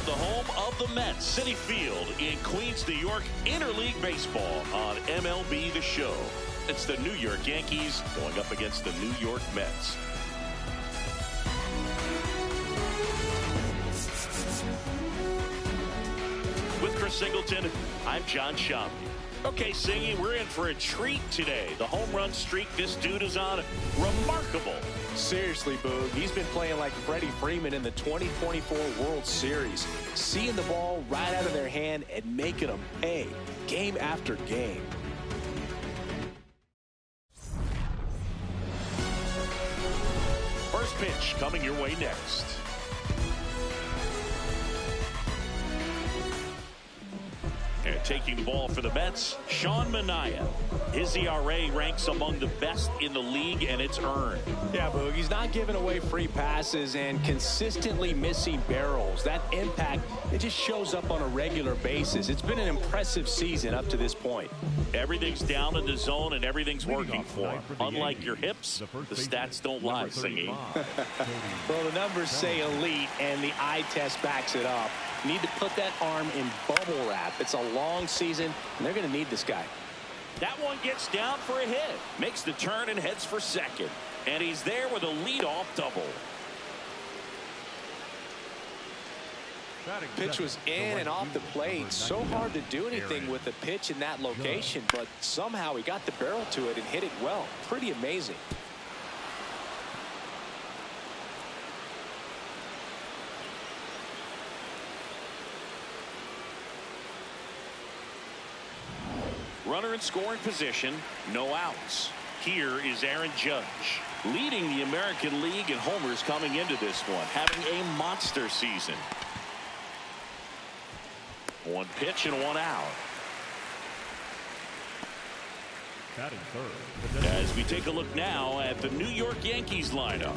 from the home of the Mets, Citi Field in Queens, New York, interleague baseball on MLB The Show. It's the New York Yankees going up against the New York Mets. With Chris Singleton, I'm John Schaub. Okay, Singy, we're in for a treat today. The home run streak this dude is on, remarkable. Seriously, Boog, he's been playing like Freddie Freeman in the 2024 World Series. Seeing the ball right out of their hand and making them pay game after game. First pitch coming your way next. And taking the ball for the Mets, Sean Manaea. His ERA ranks among the best in the league, and it's earned. Yeah, Boog, he's not giving away free passes and consistently missing barrels. That impact, it just shows up on a regular basis. It's been an impressive season up to this point. Everything's down in the zone, and everything's working for him. Unlike your hips, the stats don't lie, Singy. Well, the numbers say elite, and the eye test backs it up. Need to put that arm in bubble wrap. It's a long season, and they're going to need this guy. That one gets down for a hit. Makes the turn and heads for second. And he's there with a leadoff double. Pitch was in and off the plate. So hard to do anything with the pitch in that location, but somehow he got the barrel to it and hit it well. Pretty amazing. Runner in scoring position, no outs. Here is Aaron Judge, leading the American League in homers coming into this one, having a monster season. One pitch and one out. As we take a look now at the New York Yankees lineup.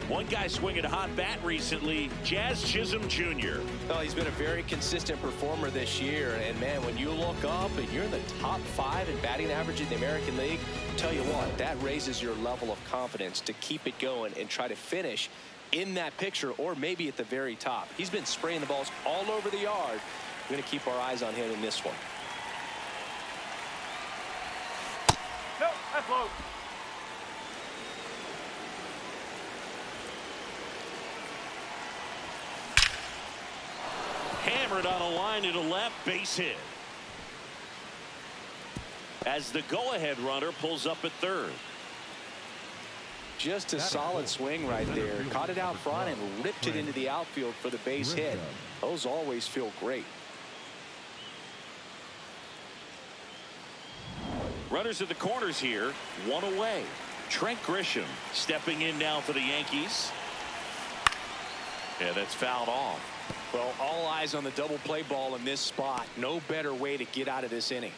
One guy swinging a hot bat recently, Jazz Chisholm Jr. Well, he's been a very consistent performer this year. And, man, when you look up and you're in the top 5 in batting average in the American League, tell you what, that raises your level of confidence to keep it going and try to finish in that picture or maybe at the very top. He's been spraying the balls all over the yard. We're going to keep our eyes on him in this one. No, that's low. Hammered on a line to the left, base hit. As the go-ahead runner pulls up at third. Just a solid swing right there. Caught it out front and ripped it into the outfield for the base hit. Those always feel great. Runners at the corners here, one away. Trent Grisham stepping in now for the Yankees. Yeah, that's fouled off. Well, all eyes on the double play ball in this spot. No better way to get out of this inning.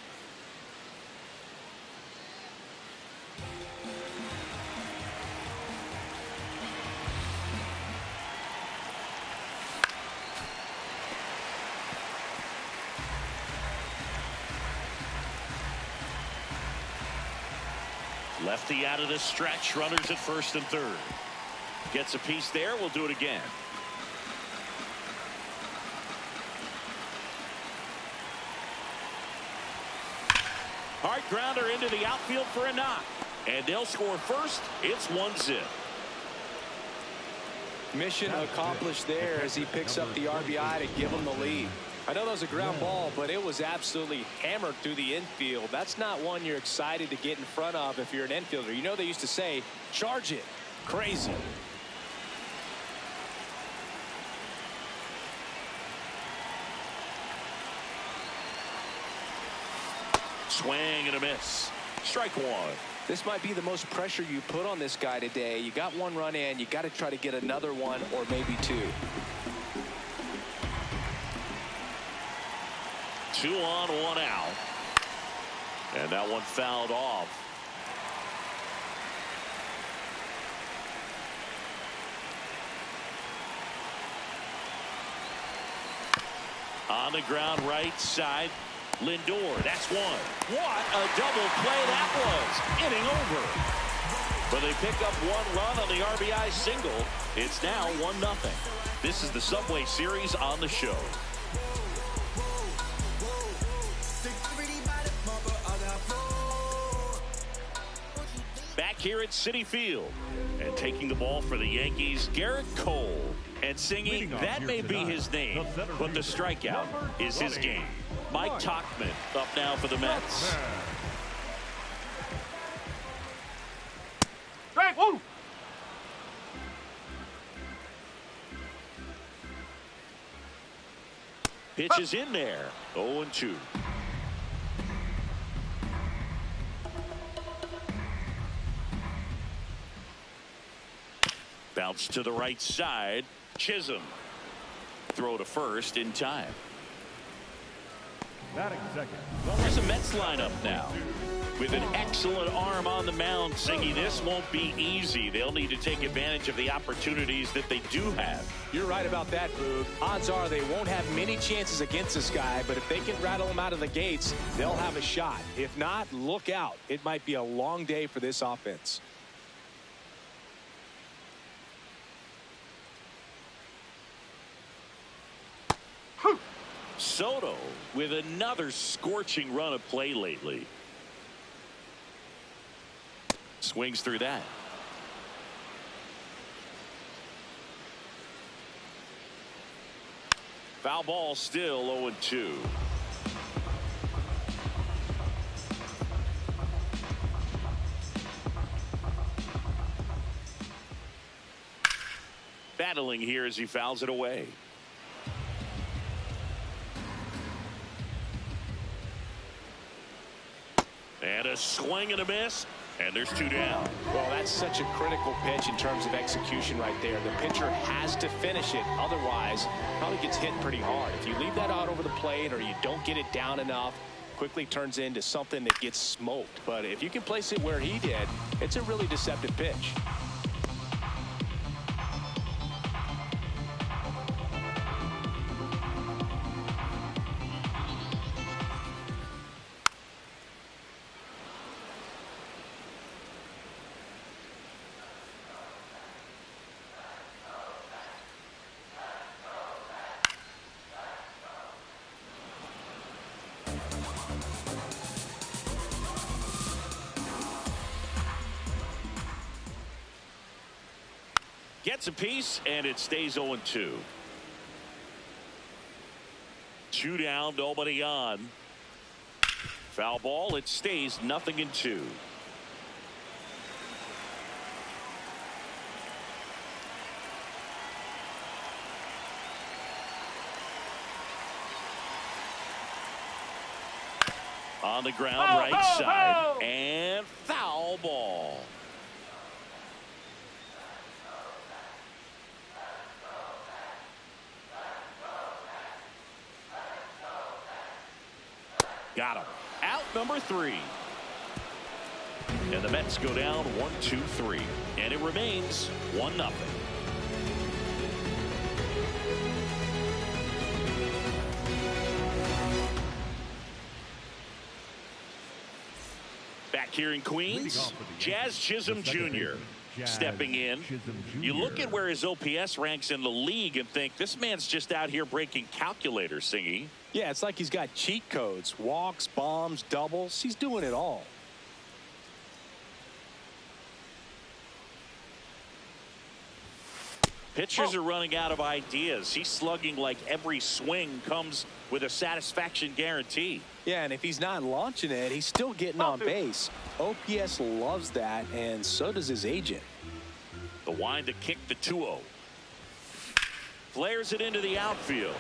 Lefty out of the stretch, runners at first and third. Gets a piece there, we'll do it again. Hard grounder into the outfield for a knock. And they'll score first. It's 1-0. Mission accomplished there as he picks up the RBI to give him the lead. I know that was a ground ball, but it was absolutely hammered through the infield. That's not one you're excited to get in front of if you're an infielder. You know they used to say, charge it. Crazy. Swing and a miss. Strike one. This might be the most pressure you put on this guy today. You got one run in. You got to try to get another one or maybe two. 2 on, 1 out. And that one fouled off. On the ground right side. Lindor, that's one. What a double play that was. Inning over. But they pick up 1 run on the RBI single. It's now 1-0. This is the Subway Series on the show. Back here at Citi Field, and taking the ball for the Yankees, Gerrit Cole. And singing, that may be his name, but the strikeout is his game. Mike Tauchman up now for the Mets. Strike one. Pitch is in there. 0-2. Bounce to the right side. Chisholm. Throw to first in time. Batting second. There's a Mets lineup now. With an excellent arm on the mound, Singy, this won't be easy. They'll need to take advantage of the opportunities that they do have. You're right about that, Boog. Odds are they won't have many chances against this guy, but if they can rattle him out of the gates, they'll have a shot. If not, look out. It might be a long day for this offense. Soto with another scorching run of play lately. Swings through that. Foul ball, still 0-2. Battling here as he fouls it away. And a swing and a miss, and there's 2 down. Well, that's such a critical pitch in terms of execution right there. The pitcher has to finish it. Otherwise, probably gets hit pretty hard. If you leave that out over the plate or you don't get it down enough, quickly turns into something that gets smoked. But if you can place it where he did, it's a really deceptive pitch. Gets a piece, and it stays 0-2. 2 down, nobody on. Foul ball, it stays 0-2. On the ground, right side, and foul ball. Got him. Out number 3. And the Mets go down 1-2-3. And it remains 1-0. Back here in Queens, Jazz Chisholm Jr. stepping in. You look at where his OPS ranks in the league and think this man's just out here breaking calculators, Singy. Yeah, it's like he's got cheat codes. Walks, bombs, doubles. He's doing it all. Pitchers are running out of ideas. He's slugging like every swing comes with a satisfaction guarantee. Yeah, and if he's not launching it, he's still getting on base. OPS loves that, and so does his agent. The wind to kick the 2-0. Flares it into the outfield.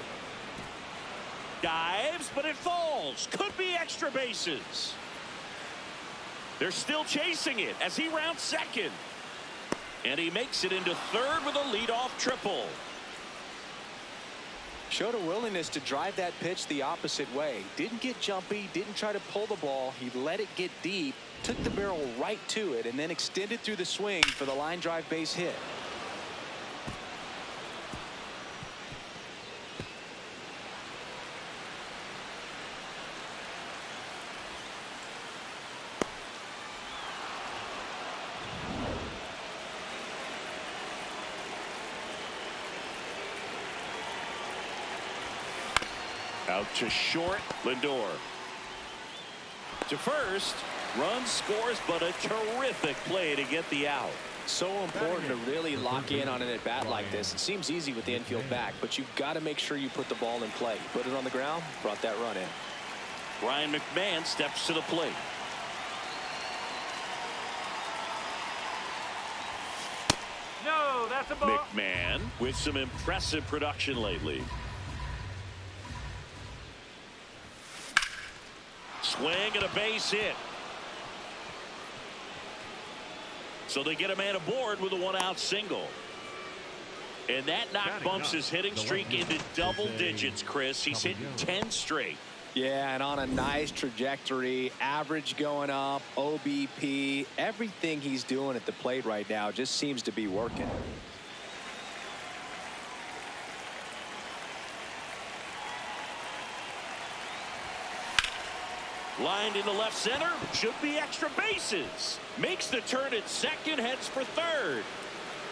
Dives, but it falls. Could be extra bases. They're still chasing it as he rounds second. And he makes it into third with a leadoff triple. Showed a willingness to drive that pitch the opposite way. Didn't get jumpy, didn't try to pull the ball. He let it get deep, took the barrel right to it, and then extended through the swing for the line drive base hit. Out to short, Lindor. To first, run scores, but a terrific play to get the out. So important to really lock in on an at-bat like this. It seems easy with the infield back, but you've got to make sure you put the ball in play. Put it on the ground, brought that run in. Ryan McMahon steps to the plate. No, that's a ball. McMahon with some impressive production lately. Swing and a base hit. So they get a man aboard with a one-out single. And that knock bumps his hitting streak into double digits, Chris. He's hitting 10 straight. Yeah, and on a nice trajectory, average going up, OBP, everything he's doing at the plate right now just seems to be working. Lined into left center, should be extra bases. Makes the turn at second, heads for third.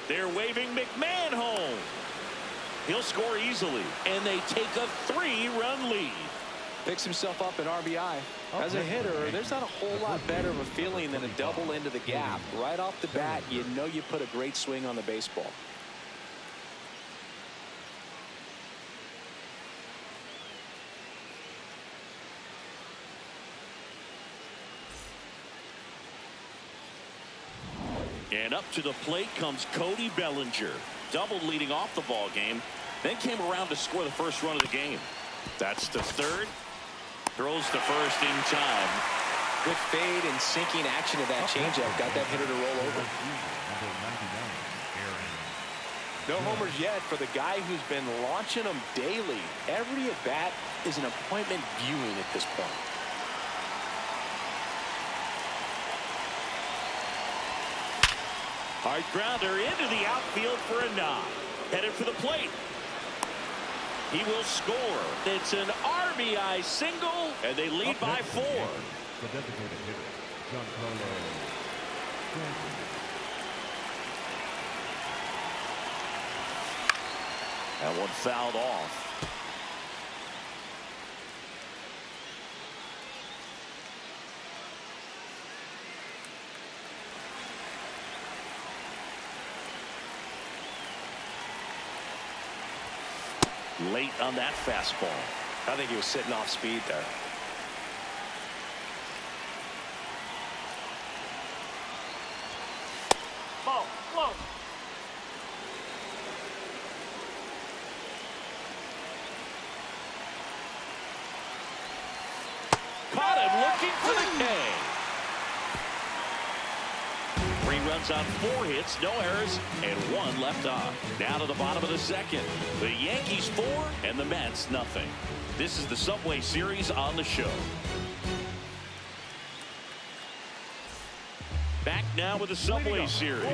They're waving McMahon home. He'll score easily, and they take a 3-run lead. Picks himself up an RBI. As a hitter, there's not a whole lot better of a feeling than a double into the gap. Right off the bat, you know you put a great swing on the baseball. And up to the plate comes Cody Bellinger. Doubled leading off the ball game, then came around to score the first run of the game. That's to third. Throws to first in time. Good fade and sinking action of that changeup. Got that hitter to roll over. No homers yet for the guy who's been launching them daily. Every at bat is an appointment viewing at this point. Hard grounder into the outfield for a knock. Headed for the plate. He will score. It's an RBI single, and they lead by 4. The designated hitter, Giancarlo. That one fouled off. Late on that fastball. I think he was sitting off speed there. Ball, low. Caught him looking for the K. 3 runs on 4 hits, no errors, and 1 left on. Now to the bottom of the second. The Yankees 4 and the Mets nothing. This is the Subway Series on the show. Back now with the Subway Series.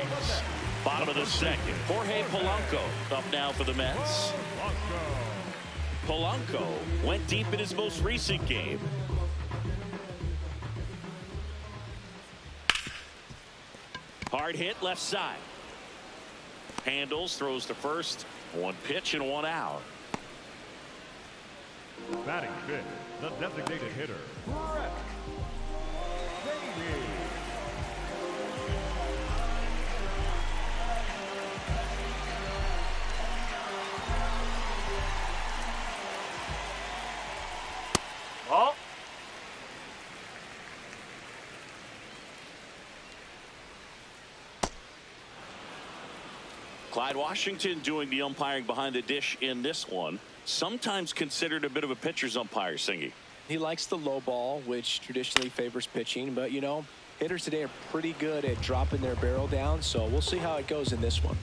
Bottom of the second. Jorge Polanco up now for the Mets. Polanco went deep in his most recent game. Hard hit left side. Handles, throws to first. 1 pitch and 1 out. Batting fifth, the designated hitter, Gerrit Cole. Ball. Clyde Washington doing the umpiring behind the dish in this one. Sometimes considered a bit of a pitcher's umpire, Singy. He likes the low ball, which traditionally favors pitching. But, you know, hitters today are pretty good at dropping their barrel down. So we'll see how it goes in this one.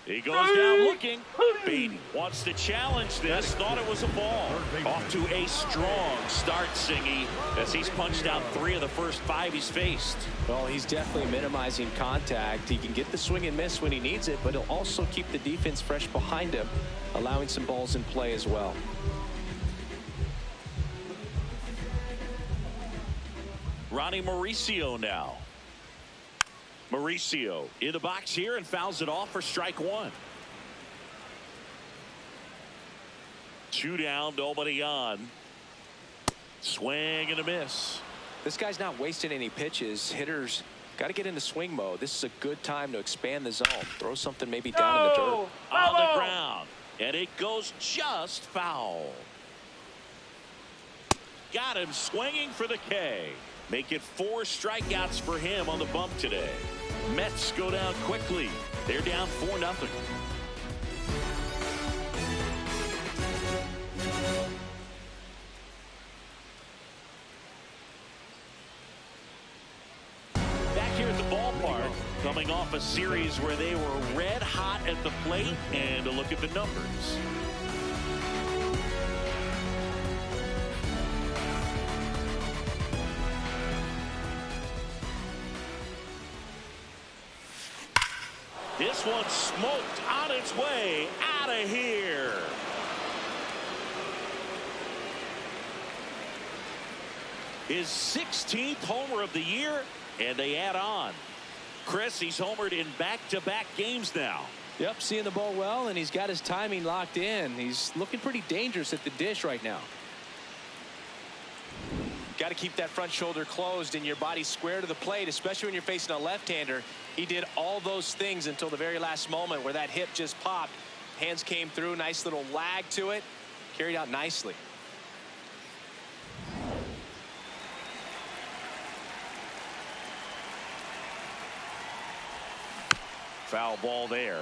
He goes down looking. Beatty wants to challenge this. Thought it was a ball. Off to a strong start, Singy, as he's punched out 3 of the first 5 he's faced. Well, he's definitely minimizing contact. He can get the swing and miss when he needs it, but he'll also keep the defense fresh behind him, allowing some balls in play as well. Ronnie Mauricio now. Mauricio in the box here and fouls it off for strike 1. 2 down, nobody on. Swing and a miss. This guy's not wasting any pitches. Hitters got to get into swing mode. This is a good time to expand the zone. Throw something maybe down in the dirt. On the ground. And it goes just foul. Got him swinging for the K. Make it 4 strikeouts for him on the bump today. Mets go down quickly. They're down 4-0. Coming off a series where they were red hot at the plate, and a look at the numbers. This one smoked on its way out of here. His 16th homer of the year, and they add on. Chris, he's homered in back-to-back games now. Yep, seeing the ball well, and he's got his timing locked in. He's looking pretty dangerous at the dish right now. Got to keep that front shoulder closed and your body square to the plate, especially when you're facing a left-hander. He did all those things until the very last moment where that hip just popped. Hands came through, nice little lag to it. Carried out nicely. Foul ball there.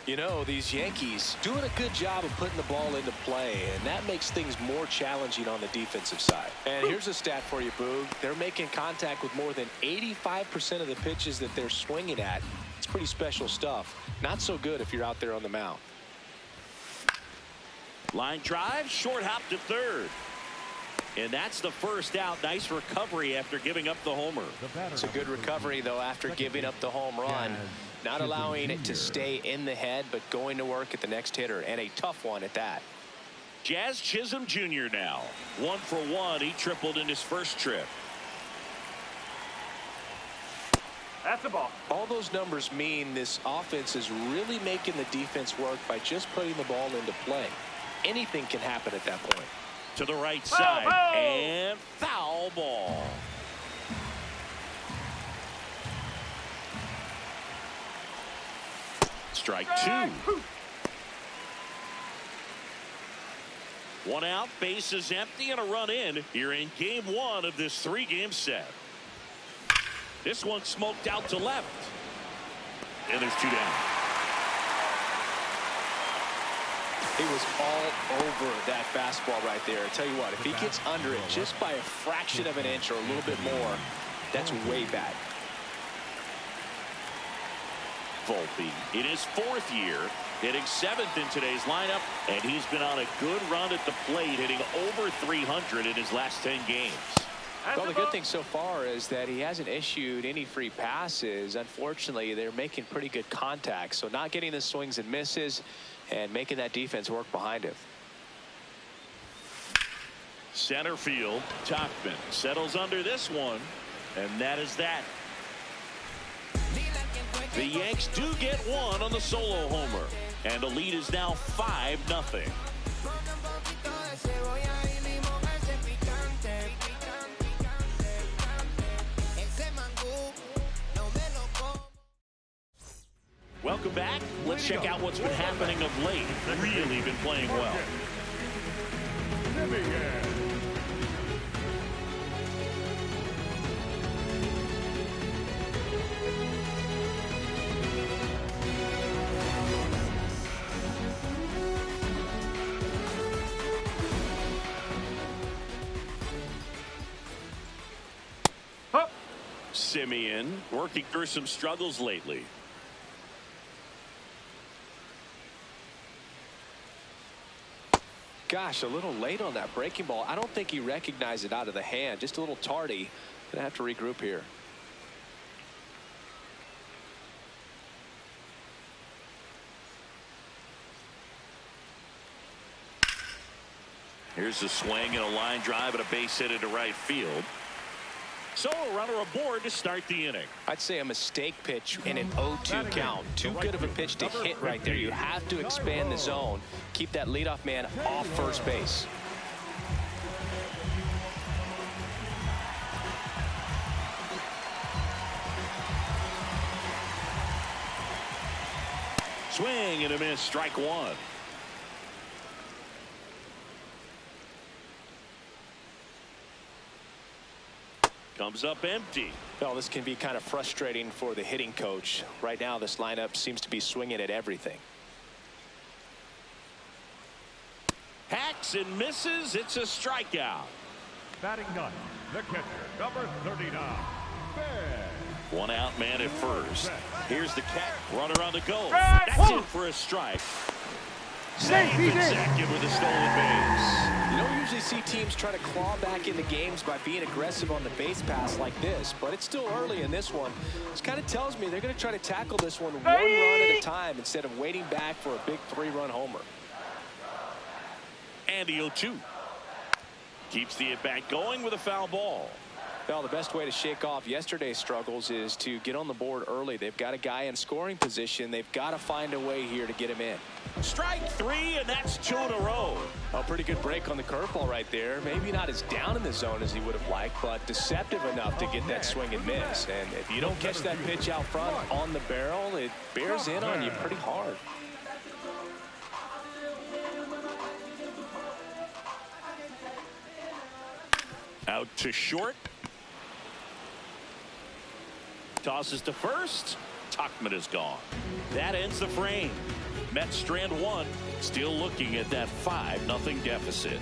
You know, these Yankees doing a good job of putting the ball into play, and that makes things more challenging on the defensive side. And here's a stat for you, Boog. They're making contact with more than 85% of the pitches that they're swinging at. It's pretty special stuff. Not so good if you're out there on the mound. Line drive, short hop to third. And that's the first out. Nice recovery after giving up the homer. It's a good recovery, though, after giving up the home run. Not allowing it to stay in the head, but going to work at the next hitter, and a tough one at that. Jazz Chisholm Jr. now. 1 for 1. He tripled in his first trip. That's the ball. All those numbers mean this offense is really making the defense work by just putting the ball into play. Anything can happen at that point. To the right side, and foul ball. Strike 2. 1 out, base is empty, and a run in here in game 1 of this 3-game set. This one smoked out to left, and there's 2 down. He was all over that fastball right there. I tell you what, if he gets under it just by a fraction of an inch or a little bit more, that's way bad. Volpe in his 4th year, hitting 7th in today's lineup, and he's been on a good run at the plate, hitting over 300 in his last 10 games. Well, the good thing so far is that he hasn't issued any free passes. Unfortunately, they're making pretty good contact, so not getting the swings and misses and making that defense work behind him. Center field, Tachman settles under this one, and that is that. The Yanks do get one on the solo homer, and the lead is now 5-0. Welcome back. Let's check out what's been happening of late. Really been playing well. Simeon working through some struggles lately. Gosh, a little late on that breaking ball. I don't think he recognized it out of the hand. Just a little tardy. Gonna have to regroup here. Here's a swing and a line drive and a base hit into right field. So a runner aboard to start the inning. I'd say a mistake pitch in an 0-2 count. Too good of a pitch to hit right there. You have to expand the zone. Keep that leadoff man off first base. Swing and a miss, strike one. Comes up empty. Well, this can be kind of frustrating for the hitting coach. Right now, this lineup seems to be swinging at everything. Hacks and misses. It's a strikeout. Batting ninth, the catcher, number 39. One out man at first. Here's the cat. Runner on the go. Right. That's in for a strike. Safe second with a stolen base. You don't usually see teams try to claw back into games by being aggressive on the base pass like this, but it's still early in this one. This kind of tells me they're going to try to tackle this one run at a time instead of waiting back for a big 3-run homer. And the 0-2. Keeps the at-bat going with a foul ball. Well, the best way to shake off yesterday's struggles is to get on the board early. They've got a guy in scoring position. They've got to find a way here to get him in. Strike three, and that's 2 in a row. A pretty good break on the curveball right there. Maybe not as down in the zone as he would have liked, but deceptive enough to get that swing and miss. And if you don't catch that pitch out front on the barrel, it bears in on you pretty hard. Out to short. Tosses to first. Tuchman is gone. That ends the frame. Mets strand one. Still looking at that 5-0 deficit.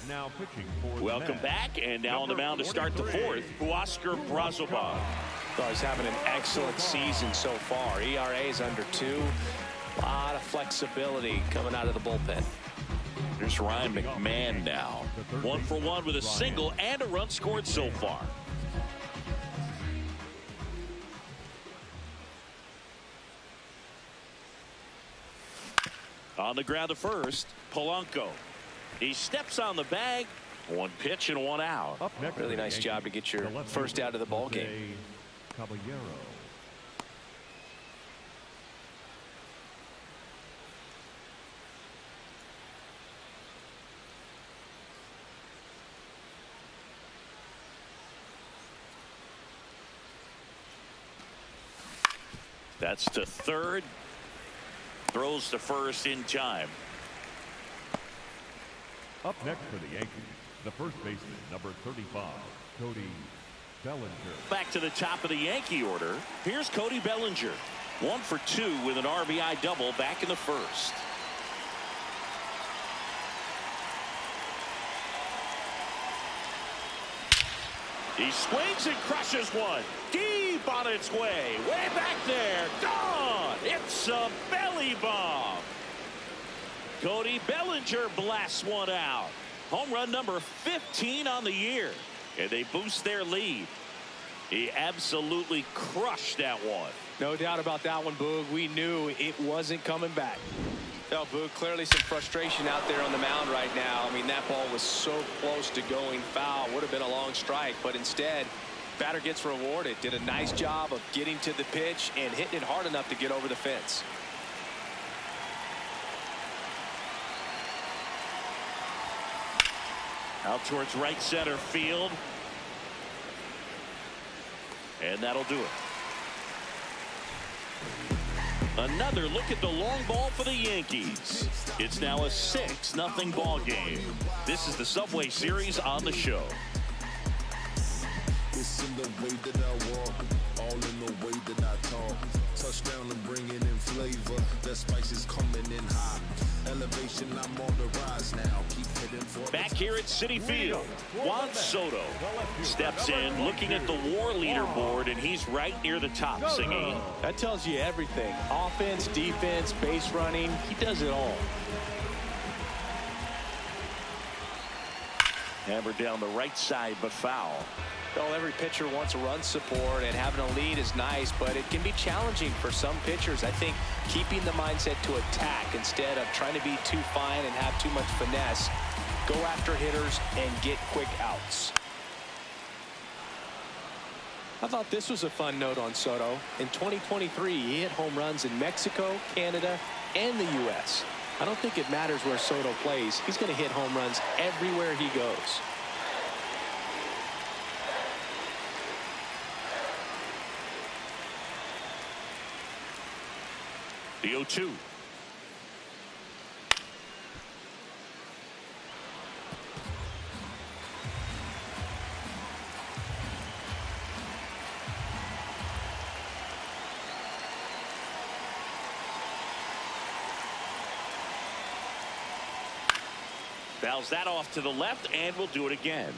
Now pitching for Welcome back, and now on the mound to start the fourth, Oscar Brazoban. Well, he's having an excellent season so far. ERA is under 2. A lot of flexibility coming out of the bullpen. Here's Ryan McMahon now. 1 for 1 with a single and a run scored so far. On the ground to first, Polanco. He steps on the bag. 1 pitch and 1 out. Really nice job to get your first out of the ball game. Caballero. That's to third. Throws to first in time. Up next for the Yankees, the first baseman, number 35, Cody Bellinger. Back to the top of the Yankee order. Here's Cody Bellinger. 1 for 2 with an RBI double back in the first. He swings and crushes one. Deep on its way. Way back there. Gone. It's a belly bomb. Cody Bellinger blasts one out. Home run number 15 on the year. And they boost their lead. He absolutely crushed that one. No doubt about that one, Boog. We knew it wasn't coming back. Well, Boog, clearly some frustration out there on the mound right now. I mean, that ball was so close to going foul. Would have been a long strike, but instead, batter gets rewarded. Did a nice job of getting to the pitch and hitting it hard enough to get over the fence. Out towards right center field. And that'll do it. Another look at the long ball for the Yankees. It's now a 6-0 ball game. This is the Subway Series on the show. It's in the way that I walk, all in the way that I talk. Touchdown and bringing in flavor. That spice is coming in hot. Elevation, I'm on the rise now. Keep heading for. Back here at Citi Field, Juan Soto steps in, looking at the WAR leaderboard, and he's right near the top, singing. That tells you everything. Offense, defense, base running. He does it all. Hammered down the right side, but foul. Well, every pitcher wants run support, and having a lead is nice, but it can be challenging for some pitchers. I think keeping the mindset to attack instead of trying to be too fine and have too much finesse. Go after hitters and get quick outs. I thought this was a fun note on Soto. In 2023, he hit home runs in Mexico, Canada, and the U.S. I don't think it matters where Soto plays. He's going to hit home runs everywhere he goes. The 0-2. Fouls that off to the left, and we'll do it again.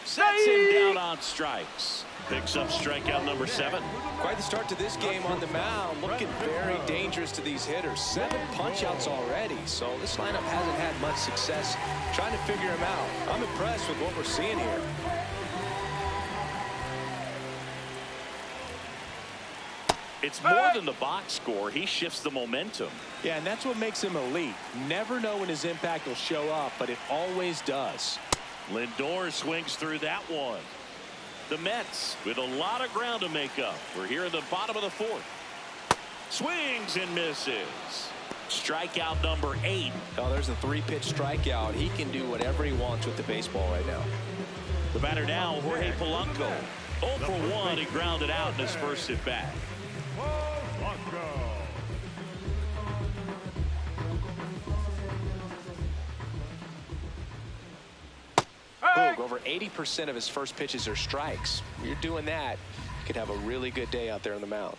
Sets him down on strikes. Picks up strikeout number 7. Quite the start to this game on the mound. Looking very dangerous to these hitters. 7 punch-outs already. So this lineup hasn't had much success trying to figure him out. I'm impressed with what we're seeing here. It's more than the box score. He shifts the momentum. Yeah, and that's what makes him elite. Never know when his impact will show up, but it always does. Lindor swings through that one. The Mets with a lot of ground to make up. We're here in the bottom of the 4th. Swings and misses. Strikeout number 8. Oh, there's a 3-pitch strikeout. He can do whatever he wants with the baseball right now. The batter now, Jorge Polanco. 0 for 1. He grounded out in his first at bat. Over 80% of his first pitches are strikes. When you're doing that, you could have a really good day out there on the mound.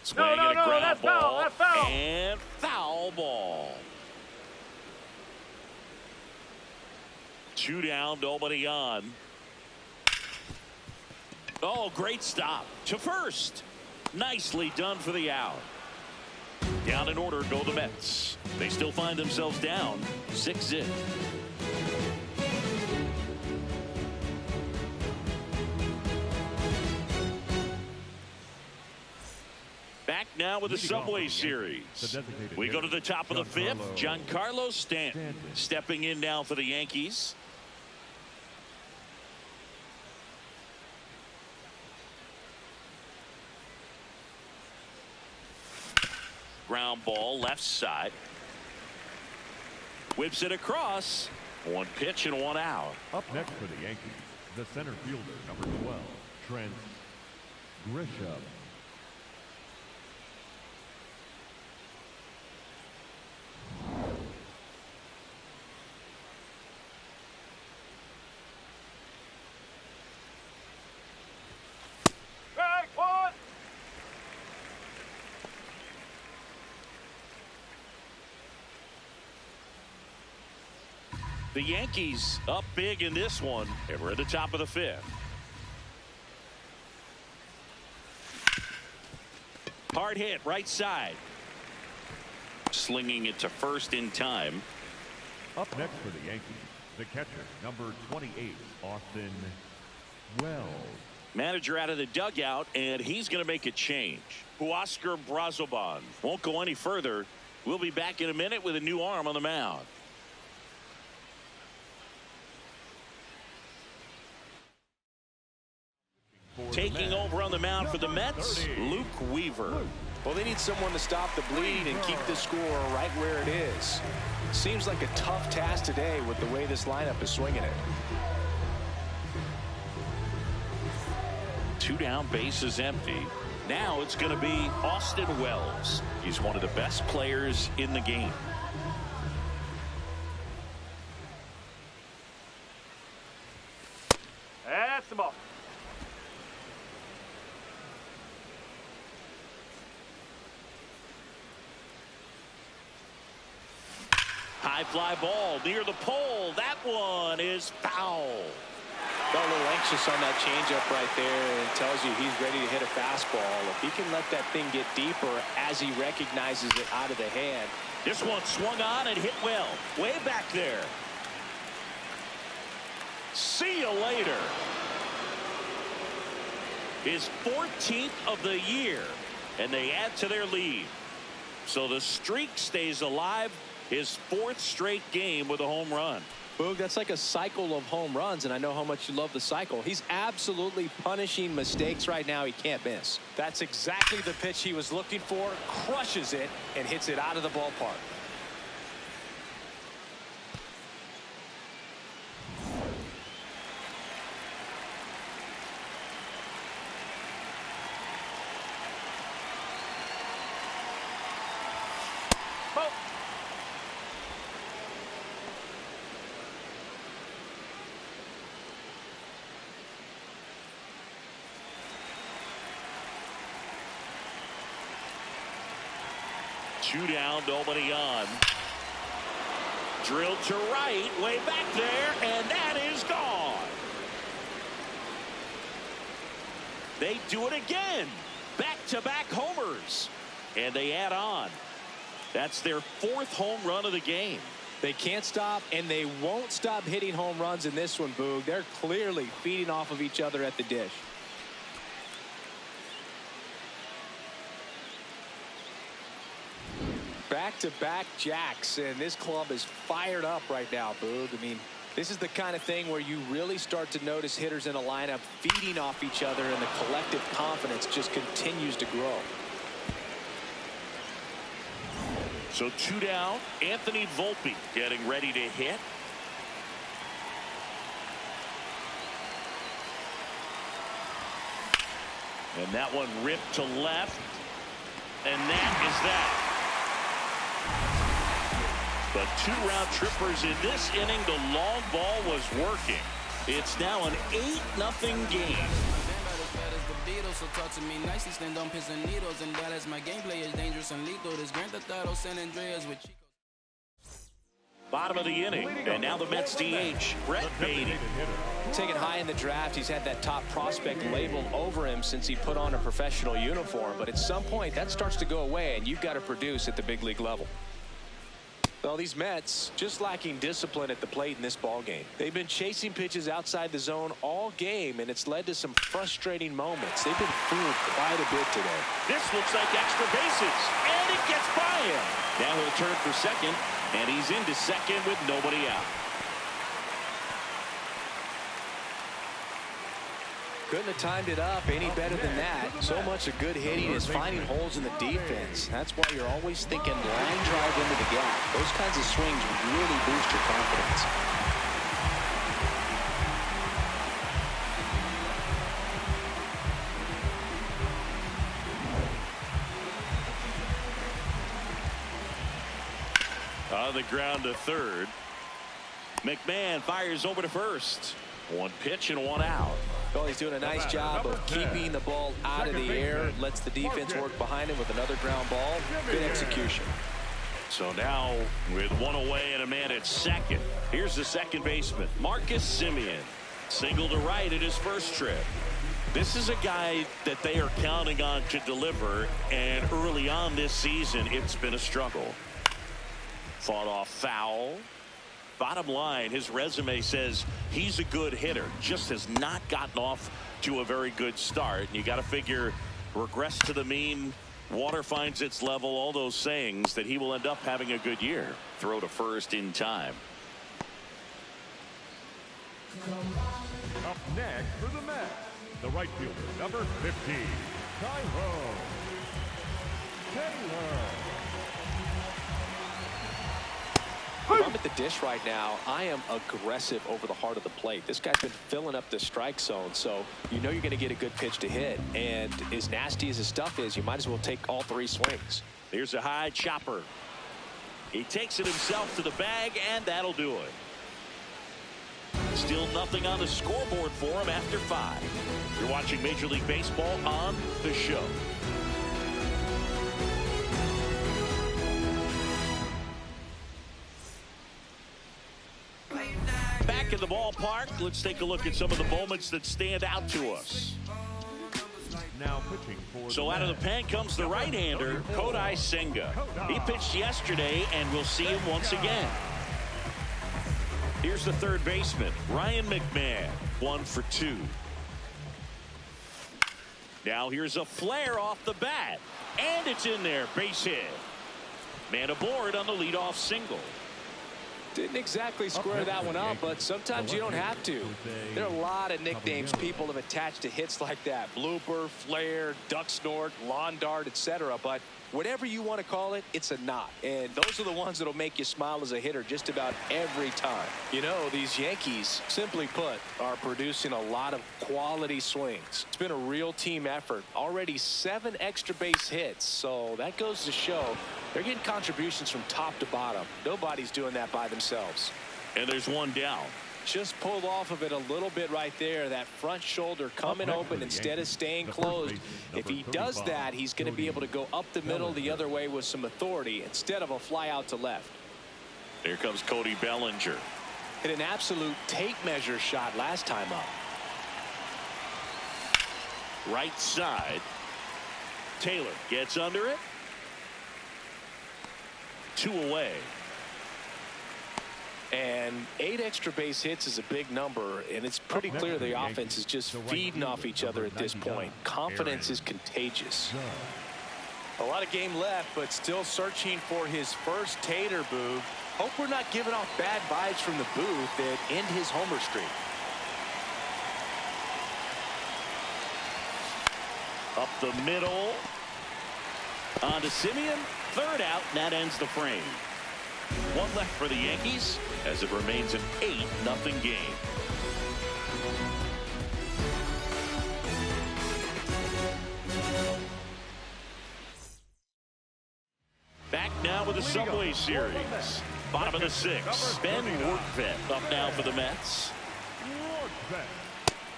Swing and a ground ball. And foul ball. 2 down, nobody on. Oh, great stop to first. Nicely done for the out. Down in order go the Mets. They still find themselves down 6-0. Back now with the Subway Series. We go to the top of the 5th. Giancarlo Stanton stepping in now for the Yankees. Ground ball left side. Whips it across. 1 pitch and 1 out. Up next for the Yankees, the center fielder, number 12, Trent Grisham. The Yankees up big in this one, and we're at the top of the 5th. Hard hit right side. Slinging it to first in time. Up next for the Yankees, the catcher, number 28, Austin Wells. Manager out of the dugout, and he's going to make a change. Huascar Brazoban won't go any further. We'll be back in a minute with a new arm on the mound. Taking over on the mound for the Mets, Luke Weaver. Well, they need someone to stop the bleed and keep the score right where it is. Seems like a tough task today with the way this lineup is swinging it. 2 down, bases empty. Now it's going to be Austin Wells. He's one of the best players in the game. That's the ball. High High fly ball near the pole. That one is foul. Got a little anxious on that changeup right there, and tells you he's ready to hit a fastball. If he can let that thing get deeper as he recognizes it out of the hand. This one swung on and hit well. Way back there. See you later. His 14th of the year, and they add to their lead. So the streak stays alive. His 4th straight game with a home run. Boog, that's like a cycle of home runs, and I know how much you love the cycle. He's absolutely punishing mistakes right now he can't miss. That's exactly the pitch he was looking for. Crushes it and hits it out of the ballpark. Two down, nobody on. Drilled to right, way back there, and that is gone. They do it again. Back-to-back homers. And they add on. That's their 4th home run of the game. They can't stop, and they won't stop hitting home runs in this one, Boog. They're clearly feeding off of each other at the dish. Back-to-back jacks, and this club is fired up right now, Boog. I mean, this is the kind of thing where you really start to notice hitters in a lineup feeding off each other, and the collective confidence just continues to grow. So 2 down. Anthony Volpe getting ready to hit. And that one ripped to left. And that is that. But 2 round trippers in this inning. The long ball was working. It's now an 8-0 game. So talk to me nicely, stand on pins and needles, and Dallas, my gameplay is dangerous and lethal. This Grand Theft Auto San Andreas with Chico. Bottom of the inning, and now the Mets DH, Brett Baty. Taken high in the draft, he's had that top prospect labeled over him since he put on a professional uniform, but at some point that starts to go away, and you've got to produce at the big league level. Well, these Mets just lacking discipline at the plate in this ball game. They've been chasing pitches outside the zone all game, and it's led to some frustrating moments. They've been fooled quite a bit today. This looks like extra bases, and it gets by him. Now he'll turn for second, and he's into second with nobody out. Couldn't have timed it up any better than that. So much of good hitting is finding holes in the defense. That's why you're always thinking line drive into the gap. Those kinds of swings really boost your confidence. On the ground to third. McMahon fires over to first. 1 pitch and 1 out. Well, he's doing a nice job of keeping the ball out of the air. Lets the defense work behind him with another ground ball. Good execution. So now with 1 away and a man at second. Here's the second baseman, Marcus Semien. Single to right at his first trip. This is a guy that they are counting on to deliver, and early on this season it's been a struggle. Fought off foul. Bottom line, his resume says he's a good hitter, just has not gotten off to a very good start. And you got to figure, regress to the mean, water finds its level, all those sayings, that he will end up having a good year. Throw to first in time. Up next for the Mets, the right fielder, number 15, Taylor. If I'm at the dish right now, I am aggressive over the heart of the plate. This guy's been filling up the strike zone, so you know you're going to get a good pitch to hit. And as nasty as his stuff is, you might as well take all 3 swings. Here's a high chopper. He takes it himself to the bag, and that'll do it. Still nothing on the scoreboard for him after 5. You're watching Major League Baseball on The Show. ballpark. Let's take a look at some of the moments that stand out to us. Now pitching for So out of the pen comes the right-hander, Kodai Senga. He pitched yesterday, and we'll see him once again. Here's the third baseman, Ryan McMahon, 1 for 2. Now here's a flare off the bat, and it's in there, base hit. Man aboard on the leadoff single. Didn't exactly square that one up, but sometimes you don't have to. There are a lot of nicknames people have attached to hits like that. Blooper, flare, duck snort, lawn dart, etc. But whatever you want to call it, it's a knot. And those are the ones that'll make you smile as a hitter just about every time. You know, these Yankees, simply put, are producing a lot of quality swings. It's been a real team effort. Already 7 extra base hits. So that goes to show they're getting contributions from top to bottom. Nobody's doing that by themselves. And there's one down. Just pulled off of it a little bit right there. That front shoulder coming open instead of staying closed. If he does that, he's going to be able to go up the middle the other way with some authority instead of a fly out to left. Here comes Cody Bellinger. Hit an absolute tape measure shot last time up. Right side. Taylor gets under it. 2 away. And 8 extra base hits is a big number, and it's pretty clear the offense is just feeding off each other at this point. Confidence is contagious. A lot of game left, but still searching for his first tater, Boog. Hope we're not giving off bad vibes from the booth that end his homer streak. Up the middle. On to Simeon. 3rd out, and that ends the frame. 1 left for the Yankees as it remains an 8-0 game. Back now with the Subway Series. Bottom of the 6th. Ben Workvet up now for the Mets.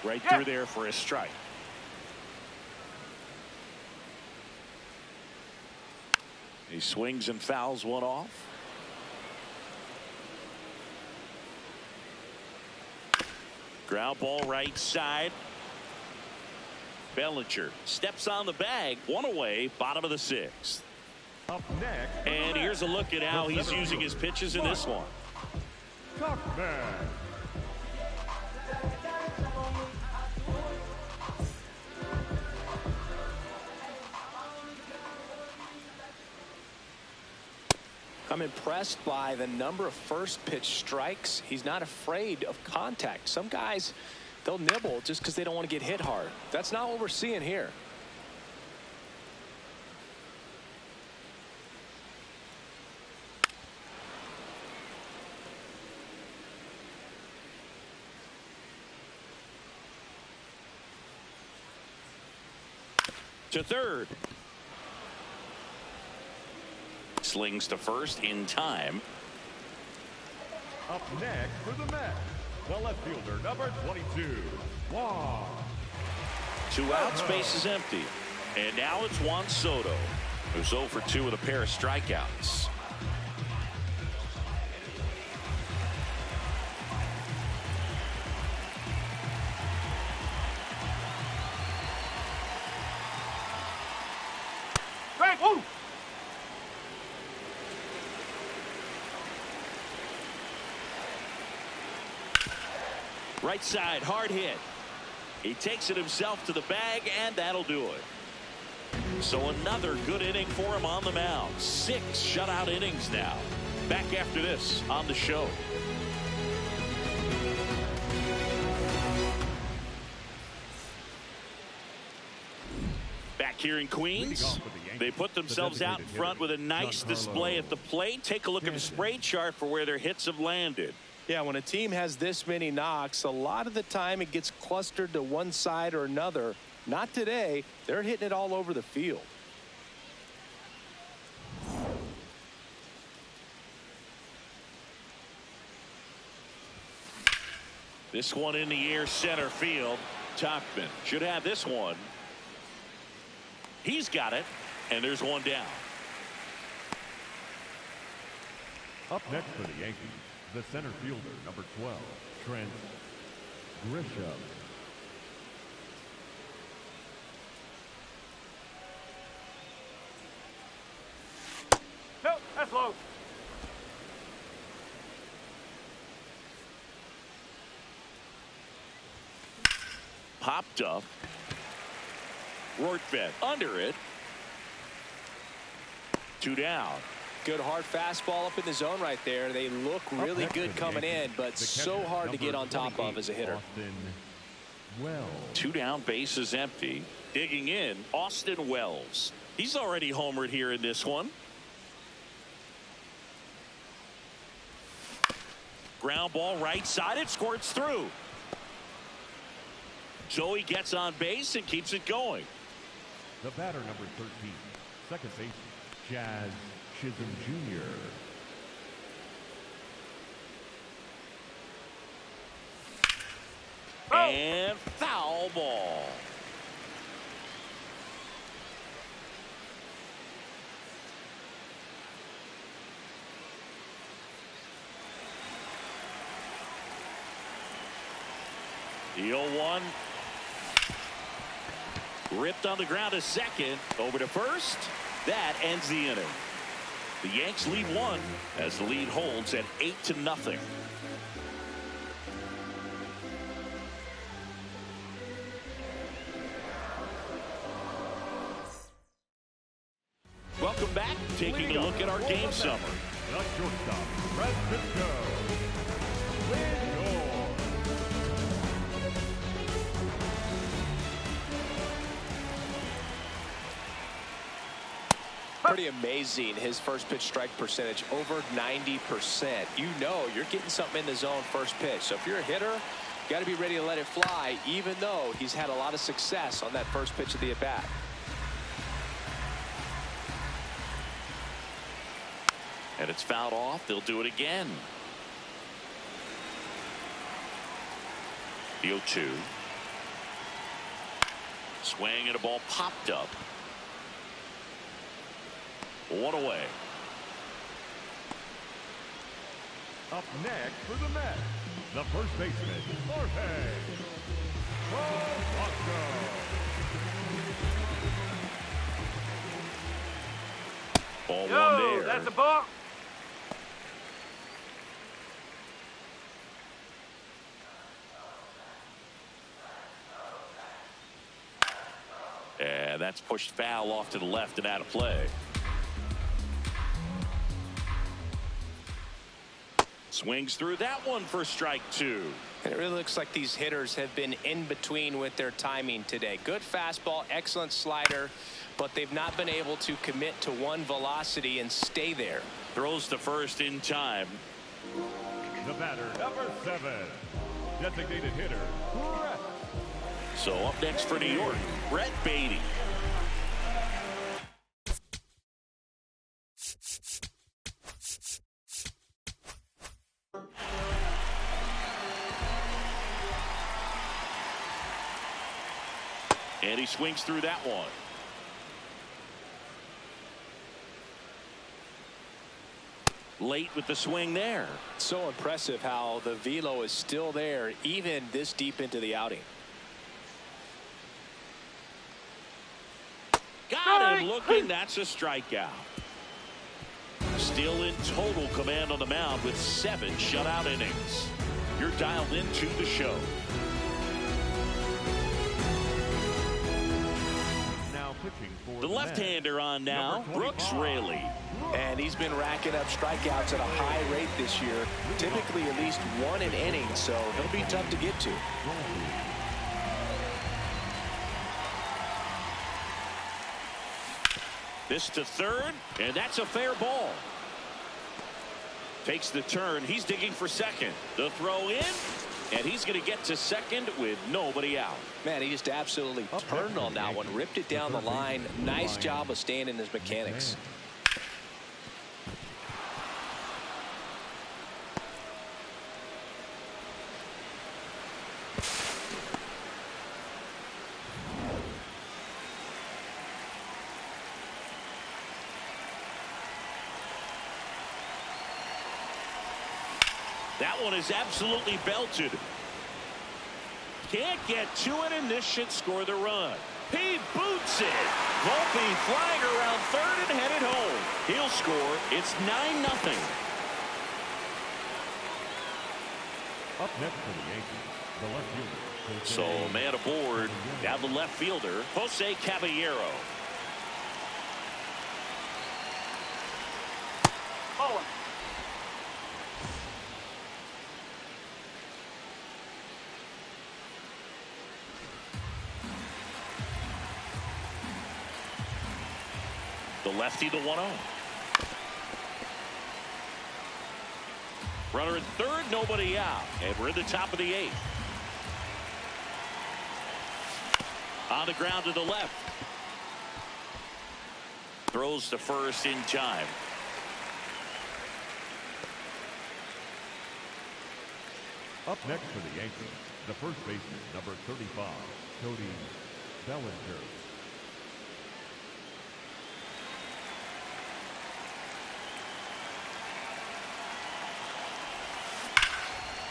Right through there for a strike. He swings and fouls one off. Ground ball right side. Bellinger steps on the bag. 1 away, bottom of the 6th. Up next, and here's a look at how he's using his pitches in this one. I'm impressed by the number of first pitch strikes. He's not afraid of contact. Some guys, they'll nibble just because they don't want to get hit hard. That's not what we're seeing here. To third. Slings to first in time. Up next for the Mets, the left fielder, number 22, Juan. 2 outs, base is empty. And now it's Juan Soto, who's 0 for 2 with a pair of strikeouts. Right side, hard hit. He takes it himself to the bag, and that'll do it. So another good inning for him on the mound. 6 shutout innings now. Back after this on the show. Back here in Queens, they put themselves out in front with a nice display at the plate. Take a look at the spray chart for where their hits have landed. Yeah, when a team has this many knocks, a lot of the time it gets clustered to one side or another. Not today. They're hitting it all over the field. This one in the air, center field. Topman should have this one. He's got it, and there's one down. Up next for the Yankees, the center fielder, number 12, Trent Grisham. Nope, that's low. Popped up. Rortvedt under it. 2 down. Good hard fastball up in the zone right there. They look really good coming in, but so hard to get on top of as a hitter. Well, 2 down, base is empty. Digging in, Austin Wells. He's already homered here in this one. Ground ball right side, it squirts through. Joey gets on base and keeps it going. the batter number 13, second baseman, Jazz Chisholm Jr. And foul ball. The 0-1. Ripped on the ground to second. Over to first. That ends the inning. The Yanks lead 1 as the lead holds at 8-0. Welcome back. Taking a look at our game summary. The shortstop, Francisco Lindor. Pretty amazing, his first pitch strike percentage over 90%. You know you're getting something in the zone first pitch. So if you're a hitter, you got to be ready to let it fly, even though he's had a lot of success on that first pitch of the at-bat. And it's fouled off. They'll do it again. The 0-2. Swing and a ball popped up. 1 away. Up next for the Mets, the first baseman, Jorge Polanco. Ball Yo, one there. that's a ball. And that's pushed foul off to the left and out of play. Swings through that one for strike 2. And it really looks like these hitters have been in between with their timing today. Good fastball, excellent slider, but they've not been able to commit to one velocity and stay there. Throws to first in time. The batter, number 7, designated hitter, Brett. So up next for New York, Brett Beatty. And he swings through that one. Late with the swing there. So impressive how the velo is still there even this deep into the outing. Got him looking. That's a strikeout. Still in total command on the mound with 7 shutout innings. You're dialed into the show. Now pitching for The left-hander on now, Number Brooks 25. Raley. And he's been racking up strikeouts at a high rate this year, typically at least 1 an inning, so he'll be tough to get to. This to third, and that's a fair ball. Takes the turn. He's digging for second. The throw in, and he's going to get to second with nobody out. Man, he just absolutely turned on that one, ripped it down the line. Nice job of staying in his mechanics. That one is absolutely belted. Can't get to it, and this should score the run. He boots it. Volpe flying around third and headed home. He'll score. It's 9-0. Up next for the Yankees, the left fielder. So a man aboard. Now the left fielder, Jose Caballero. Bowling. The lefty, the 1-0. Runner at third, nobody out. And we're in the top of the 8th. On the ground to the left. Throws to first in time. Up next for the Yankees, the first baseman, number 35, Cody Bellinger.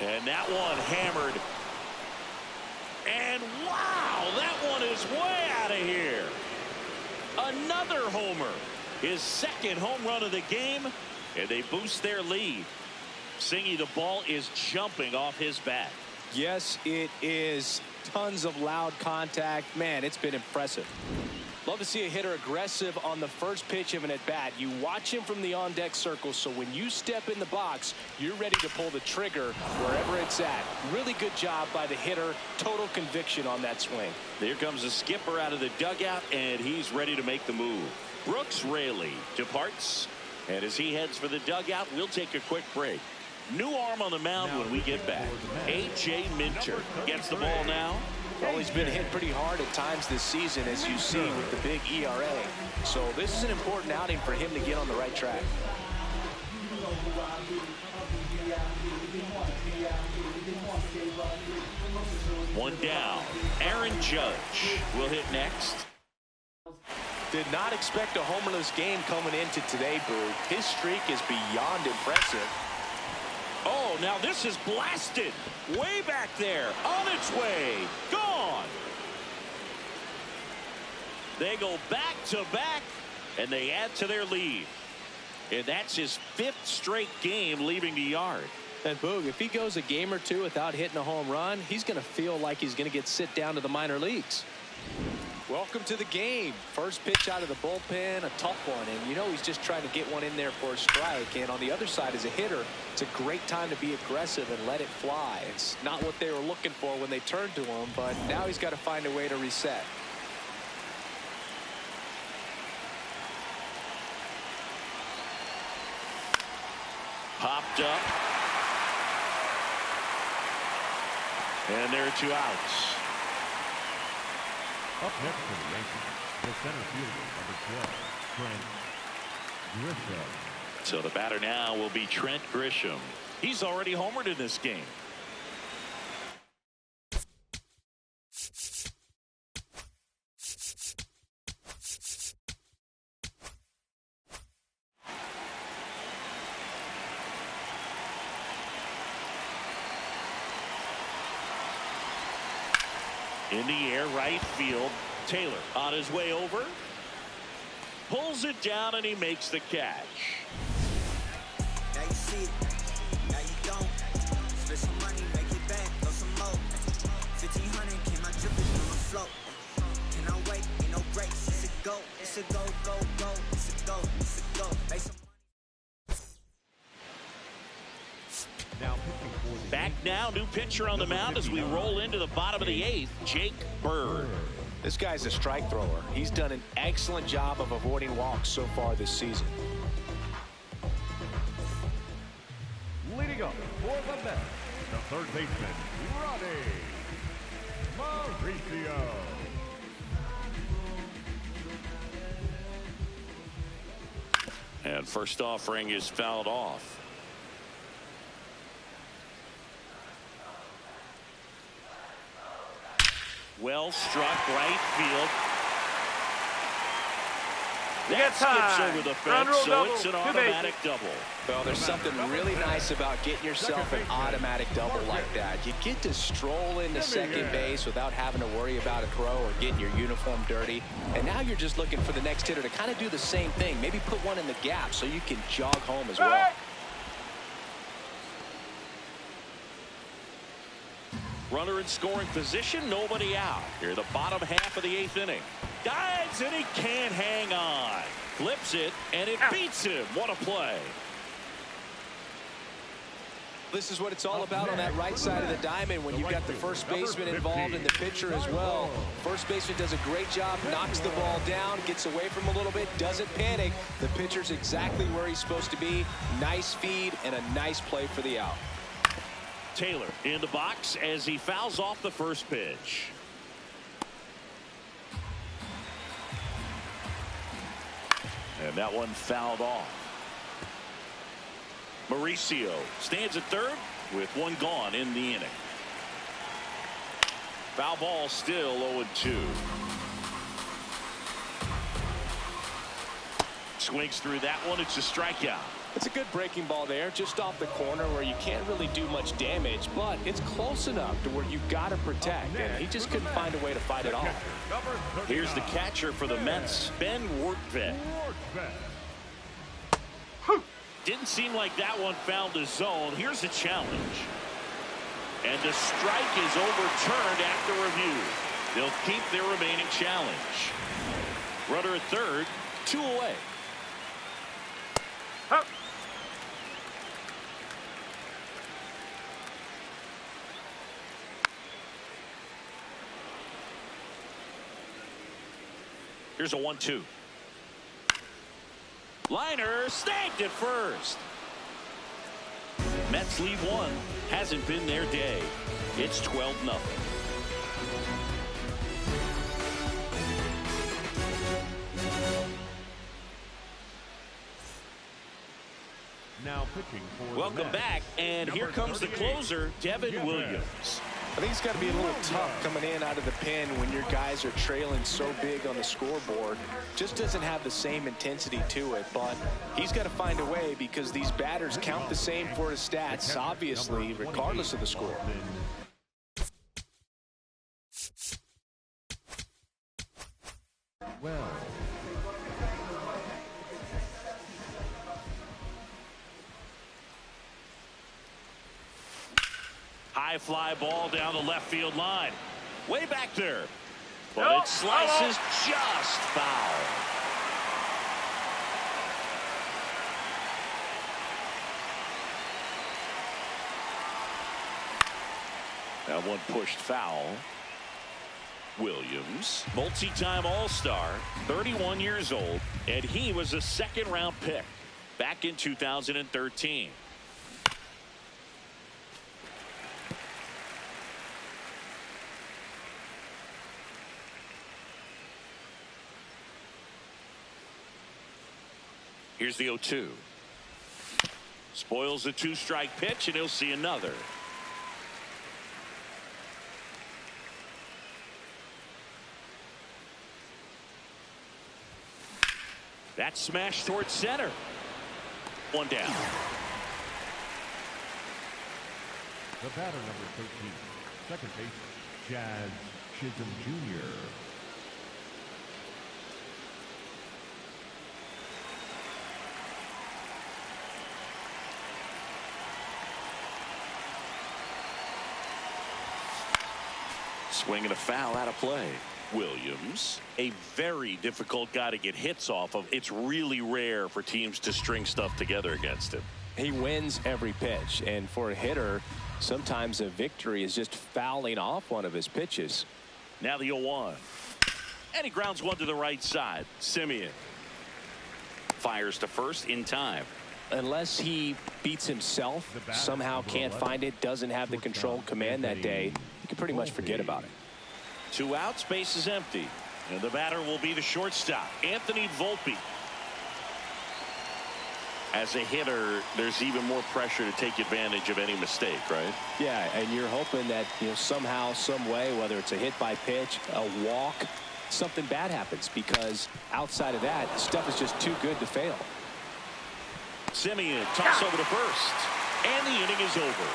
And that one hammered. And wow, that one is way out of here. Another homer. His second home run of the game, and they boost their lead. Singy, the ball is jumping off his bat. Yes, it is. Tons of loud contact. Man, it's been impressive. Love to see a hitter aggressive on the first pitch of an at-bat. You watch him from the on-deck circle, so when you step in the box, you're ready to pull the trigger wherever it's at. Really good job by the hitter. Total conviction on that swing. There comes the skipper out of the dugout, and he's ready to make the move. Brooks Raley departs, and as he heads for the dugout, we'll take a quick break. New arm on the mound when we get back. A.J. Minter gets the ball now. Well, he's been hit pretty hard at times this season, as you see with the big ERA. So this is an important outing for him to get on the right track. One down. Aaron Judge will hit next. Did not expect a homerless game coming into today, Boo. His streak is beyond impressive. Oh, now this is blasted. Way back there. On its way. Gone. They go back to back, and they add to their lead. And that's his 5th straight game leaving the yard. And Boog, if he goes a game or two without hitting a home run, he's going to feel like he's going to get sit down to the minor leagues. Welcome to the game. First pitch out of the bullpen, a tough one. And you know he's just trying to get one in there for a strike. And on the other side, as a hitter, it's a great time to be aggressive and let it fly. It's not what they were looking for when they turned to him, but now he's got to find a way to reset. Popped up. And there are 2 outs. Up next for the Yankees, the center fielder, number 12, Trent Grisham. So the batter now will be Trent Grisham. He's already homered in this game. In the air, right field. Taylor on his way over. Pulls it down, and he makes the catch. Now you see it. Now you don't. Spend some money, make it back, throw some more. 1,500 came out dripping on the float. Can I wait? Ain't no brakes. It's a go. It's a go, go, go. It's a go. It's a go. Make some money. Back now, new pitcher on the mound as we roll into the bottom of the 8th, Jake Bird. This guy's a strike thrower. He's done an excellent job of avoiding walks so far this season. Leading up for the Mets, the third baseman, Ronnie Mauricio. And first offering is fouled off. Well struck right field. That skips over the fence, so it's an automatic double. Well, there's something really nice about getting yourself an automatic double like that. You get to stroll into second base without having to worry about a throw or getting your uniform dirty. And now you're just looking for the next hitter to kind of do the same thing. Maybe put one in the gap so you can jog home as well. Runner in scoring position, nobody out. Here, the bottom half of the 8th inning. Dives, and he can't hang on. Flips it, and it beats him. What a play. This is what it's all about on that right side of the diamond when you've got the first baseman involved and the pitcher as well. First baseman does a great job, knocks the ball down, gets away from him a little bit, doesn't panic. The pitcher's exactly where he's supposed to be. Nice feed and a nice play for the out. Taylor in the box as he fouls off the first pitch. And that one fouled off. Mauricio stands at third with one gone in the inning. Foul ball, still 0-2. Swings through that one. It's a strikeout. It's a good breaking ball there, just off the corner where you can't really do much damage, but it's close enough to where you've got to protect, and he just couldn't find a way to fight it off. Here's the catcher for the Mets, Ben Workvet. Didn't seem like that one found the zone. Here's a challenge. And the strike is overturned after review. They'll keep their remaining challenge. Runner at third, 2 away. Here's a 1-2. Liner snagged at first. Mets lead one. Hasn't been their day. It's 12-0. Now pitching for welcome back, and here comes the closer, Devin Williams. I think it's got to be a little tough coming in out of the pen when your guys are trailing so big on the scoreboard. Just doesn't have the same intensity to it, but he's got to find a way because these batters count the same for his stats, obviously, regardless of the score. Well. High fly ball down the left field line. Way back there. But it slices just foul. That one pushed foul. Williams, multi-time All-Star, 31 years old, and he was a second-round pick back in 2013. Here's the 0-2. Spoils the 2-strike pitch, and he'll see another. That smash towards center. One down. The batter, number 13, second base, Jazz Chisholm Jr. Swing and a foul out of play. Williams, a very difficult guy to get hits off of. It's really rare for teams to string stuff together against him. He wins every pitch, and for a hitter, sometimes a victory is just fouling off one of his pitches. Now the 0-1. And he grounds one to the right side. Simeon fires to first in time. Unless he beats himself, somehow can't find it, doesn't have the control command that day, you can pretty much forget about it. 2 outs, base is empty. And the batter will be the shortstop, Anthony Volpe. As a hitter, there's even more pressure to take advantage of any mistake, right? Yeah, and you're hoping that, somehow, some way, whether it's a hit by pitch, a walk, something bad happens, because outside of that, stuff is just too good to fail. Simeon toss over to first, and the inning is over.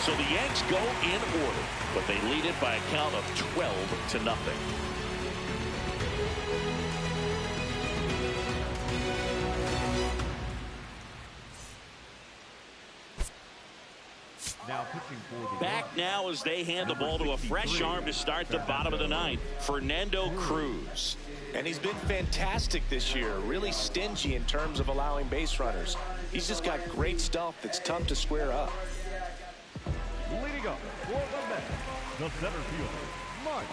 So the Yanks go in order, but they lead it by a count of 12-0. Now pitching for the Back now as they hand the ball to a fresh arm to start the bottom of the ninth, Fernando Cruz. And he's been fantastic this year, really stingy in terms of allowing base runners. He's just got great stuff that's tough to square up. leading up for the Mets, the center fielder, Mike.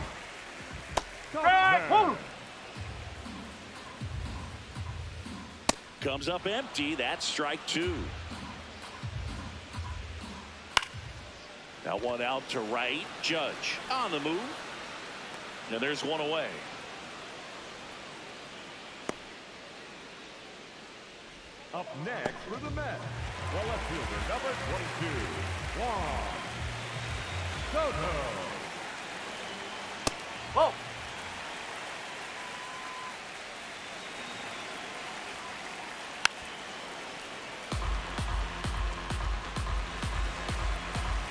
Comes up empty. That's strike two. Now one out to right. Judge on the move. And there's one away. Up next for the Mets, the left fielder, number 22, Juan Soto. Whoa.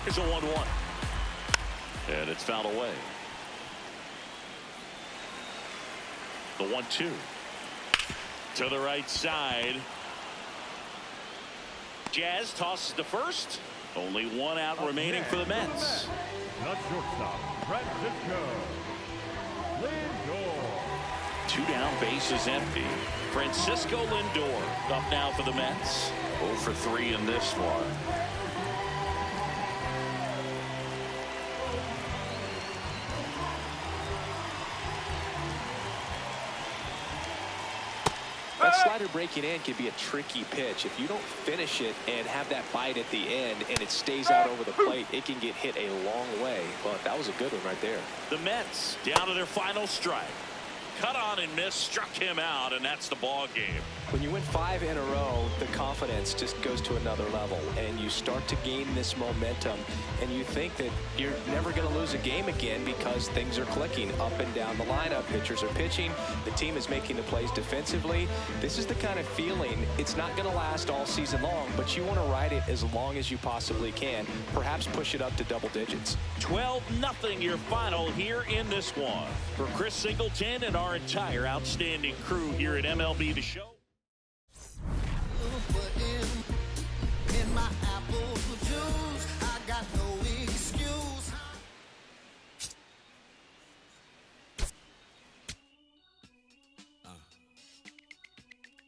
Here's a 1-1. And it's fouled away. The 1-2. To the right side. Jazz tosses to first. Only one out remaining for the Mets. The shortstop, Francisco Lindor. 2 down, bases empty. Francisco Lindor up now for the Mets. 0 for 3 in this one. That slider breaking in can be a tricky pitch. If you don't finish it and have that bite at the end and it stays out over the plate, it can get hit a long way. But that was a good one right there. The Mets down to their final strike. Cut on and miss, struck him out, and that's the ball game. When you win 5 in a row, the confidence just goes to another level, and you start to gain this momentum, and you think that you're never going to lose a game again because things are clicking up and down the lineup. Pitchers are pitching. The team is making the plays defensively. This is the kind of feeling, it's not going to last all season long, but you want to ride it as long as you possibly can. Perhaps push it up to double digits. 12-0 your final here in this one. For Chris Singleton and our entire outstanding crew here at MLB The Show.